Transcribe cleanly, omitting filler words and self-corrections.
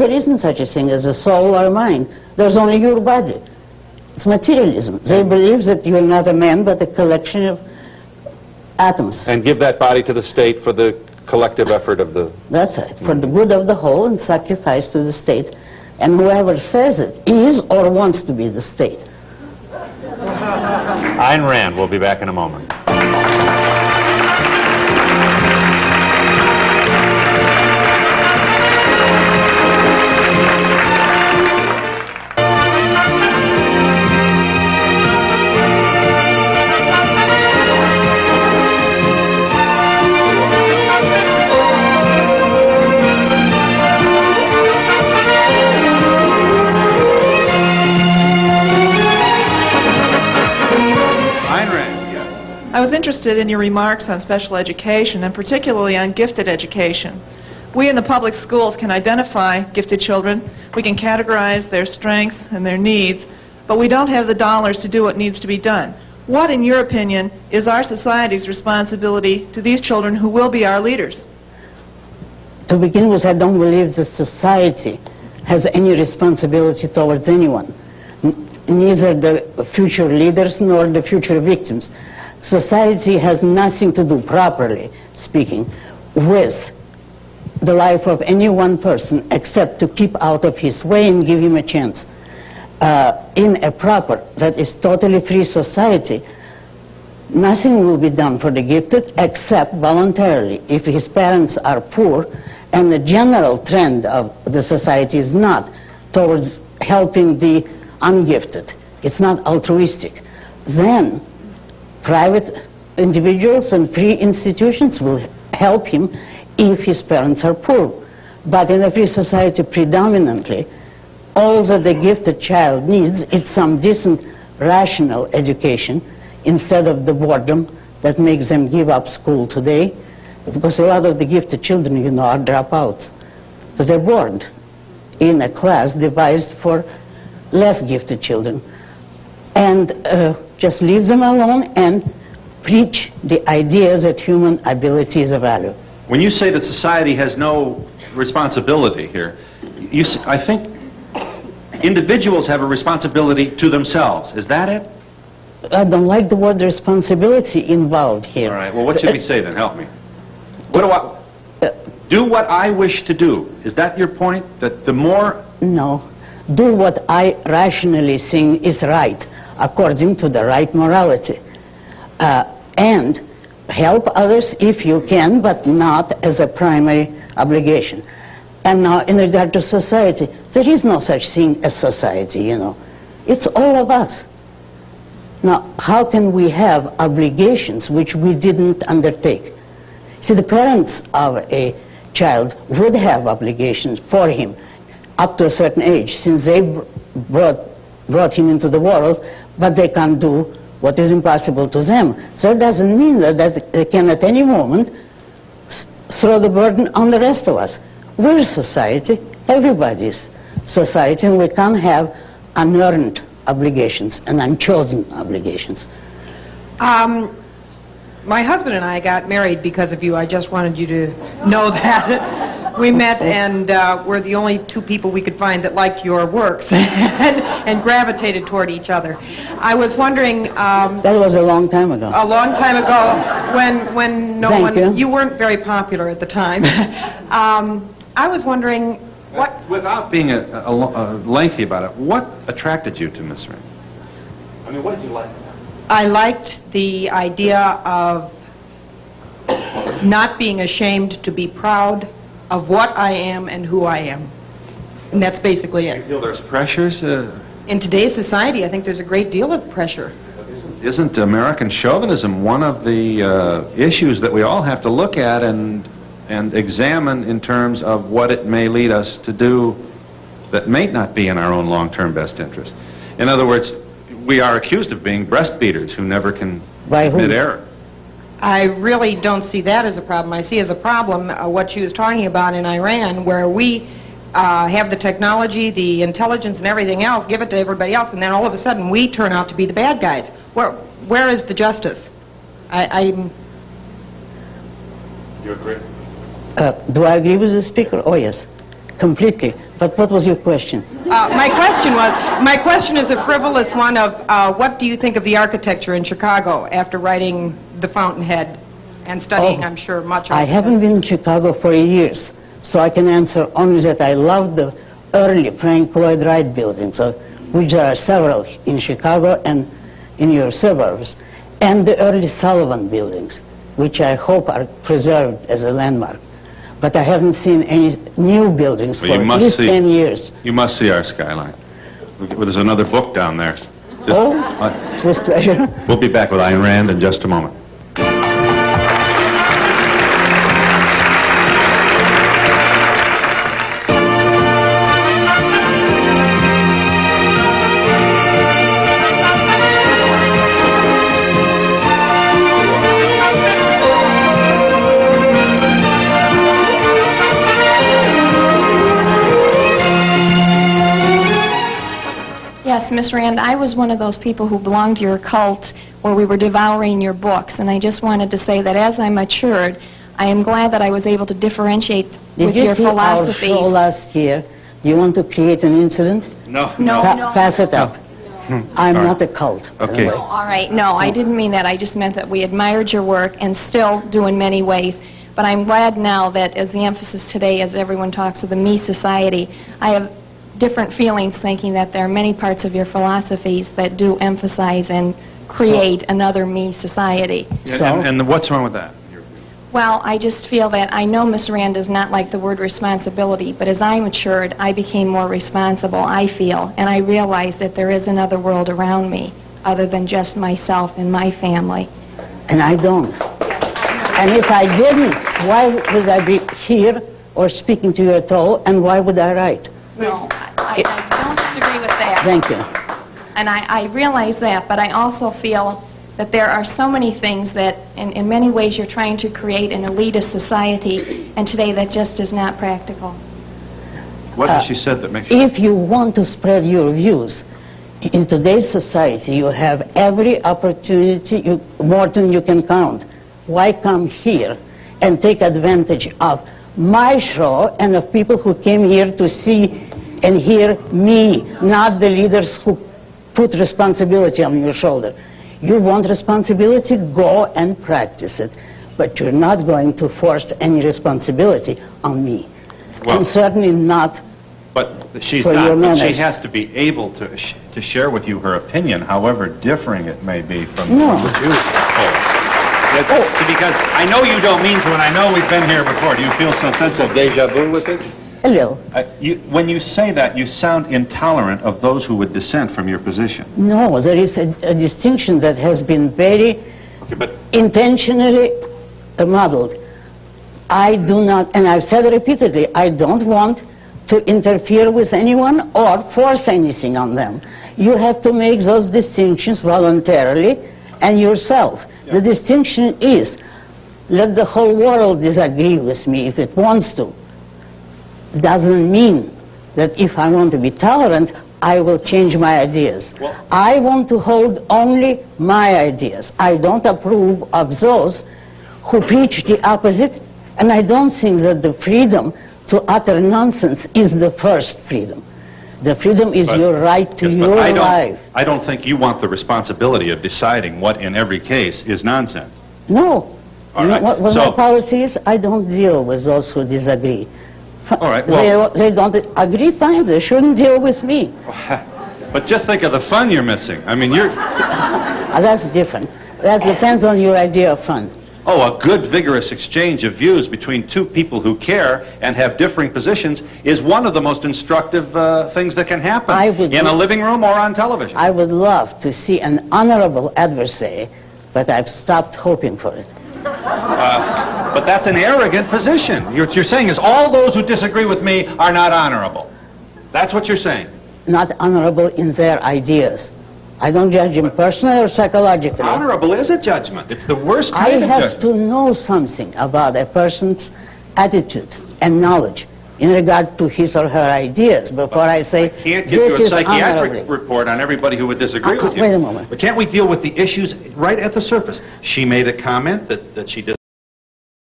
there isn't such a thing as a soul or a mind. There's only your body. It's materialism. They believe that you're not a man, but a collection of atoms. And give that body to the state for the collective effort of the... That's right, for the good of the whole and sacrifice to the state. And whoever says it is or wants to be the state. Ayn Rand will be back in a moment. I was interested in your remarks on special education, and particularly on gifted education. We in the public schools can identify gifted children, we can categorize their strengths and their needs, but we don't have the dollars to do what needs to be done. What, in your opinion, is our society's responsibility to these children who will be our leaders? To begin with, I don't believe that society has any responsibility towards anyone, neither the future leaders nor the future victims. Society has nothing to do, properly speaking, with the life of any one person except to keep out of his way and give him a chance. In a proper, that is totally free society, nothing will be done for the gifted except voluntarily. If his parents are poor, and the general trend of the society is not towards helping the ungifted, it's not altruistic, then private individuals and free institutions will help him if his parents are poor. But in a free society, predominantly, all that the gifted child needs is some decent, rational education instead of the boredom that makes them give up school today. Because a lot of the gifted children, you know, are dropouts because they're bored in a class devised for less gifted children. And just leave them alone and preach the ideas that human ability is a value. When you say that society has no responsibility here, I think individuals have a responsibility to themselves. Is that it? I don't like the word responsibility involved here. All right, well, what should we say then? Help me. What do I... do what I wish to do. Is that your point? That the more... No. Do what I rationally think is right, according to the right morality. And help others if you can, but not as a primary obligation. And now, in regard to society, there is no such thing as society, you know. It's all of us. Now, how can we have obligations which we didn't undertake? See, the parents of a child would have obligations for him up to a certain age, since they brought him into the world, but they can't do what is impossible to them. So that doesn't mean that they can at any moment throw the burden on the rest of us. We're society, everybody's society, and we can't have unearned obligations and unchosen obligations. My husband and I got married because of you. I just wanted you to know that. We met and were the only two people we could find that liked your works and gravitated toward each other. I was wondering... that was a long time ago. A long time ago when no Thank one... you weren't very popular at the time. I was wondering what... Without being lengthy about it, what attracted you to Miss Rand? I mean, what did you like? I liked the idea of not being ashamed to be proud of what I am and who I am. And that's basically it. You feel there's pressures? In today's society, I think there's a great deal of pressure. Isn't American chauvinism one of the issues that we all have to look at and examine in terms of what it may lead us to do that may not be in our own long-term best interest? In other words, we are accused of being breastfeeders who never can admit error. I really don't see that as a problem. I see as a problem what she was talking about in Iran, where we have the technology, the intelligence, and everything else, give it to everybody else, and then all of a sudden we turn out to be the bad guys. Where is the justice? You agree? Do I agree with the speaker? Oh, yes. completely. But what was your question? My question is a frivolous one of what do you think of the architecture in Chicago after writing The Fountainhead and studying, I'm sure, much of I it? haven't been in Chicago for years, so I can answer only that I love the early Frank Lloyd Wright buildings, which there are several in Chicago and in your suburbs, and the early Sullivan buildings, which I hope are preserved as a landmark. But I haven't seen any new buildings for at least 10 years. You must see our skyline. There's another book down there. With pleasure. We'll be back with Ayn Rand in just a moment. Yes, Miss Rand, I was one of those people who belonged to your cult where we were devouring your books, and I just wanted to say that as I matured, I am glad that I was able to differentiate with your philosophies. Did you see our show last year? Do you want to create an incident? No. Pass it up. I'm not a cult. Okay. Oh, all right. No, I didn't mean that. I just meant that we admired your work and still do in many ways. But I'm glad now that as the emphasis today, as everyone talks of the me society, I have different feelings thinking that there are many parts of your philosophies that do emphasize and create another me society. And what's wrong with that? Well, I just feel that I know Miss Rand does not like the word responsibility, but as I matured, I became more responsible, I feel, and I realized that there is another world around me other than just myself and my family. And I don't. And if I didn't, why would I be here or speaking to you at all, and why would I write? No, I don't disagree with that. Thank you. And I realize that, but I also feel that there are so many things that, in many ways, you're trying to create an elitist society, and today that just is not practical. What has she said that makes you... If you want to spread your views, in today's society, you have every opportunity, more than you can count. Why come here and take advantage of my show and of people who came here to see and hear me, not the leaders who put responsibility on your shoulder. You want responsibility, go and practice it. But you're not going to force any responsibility on me. Well, and certainly not but she's for not, your but manners. she has to be able to share with you her opinion, however differing it may be from No. what you hold. Because I know you don't mean to, and I know we've been here before. Do you feel some sense of deja vu with this? A little. When you say that, you sound intolerant of those who would dissent from your position. No, there is a distinction that has been very intentionally modeled. I do not, and I've said repeatedly, I don't want to interfere with anyone or force anything on them. You have to make those distinctions voluntarily and yourself. Yeah. The distinction is, let the whole world disagree with me if it wants to. Doesn't mean that if I want to be tolerant, I will change my ideas. Well, I want to hold only my ideas. I don't approve of those who preach the opposite, and I don't think that the freedom to utter nonsense is the first freedom. The freedom is your right to your life. I don't think you want the responsibility of deciding what in every case is nonsense. No. All right. What my policy is, I don't deal with those who disagree. All right. Well, they don't agree, fine. They shouldn't deal with me. But just think of the fun you're missing. I mean, you're... That's different. That depends on your idea of fun. Oh, a good, vigorous exchange of views between two people who care and have differing positions is one of the most instructive things that can happen in a living room or on television. I would love to see an honorable adversary, but I've stopped hoping for it. But that's an arrogant position. What you're saying is all those who disagree with me are not honorable. That's what you're saying. Not honorable in their ideas. I don't judge him personally or psychologically. Honorable is a judgment. It's the worst kind of judgment. I have to know something about a person's attitude and knowledge in regard to his or her ideas before I say, I can't give you a psychiatric report on everybody who would disagree with you. Wait a moment. But can't we deal with the issues right at the surface? She made a comment that she did.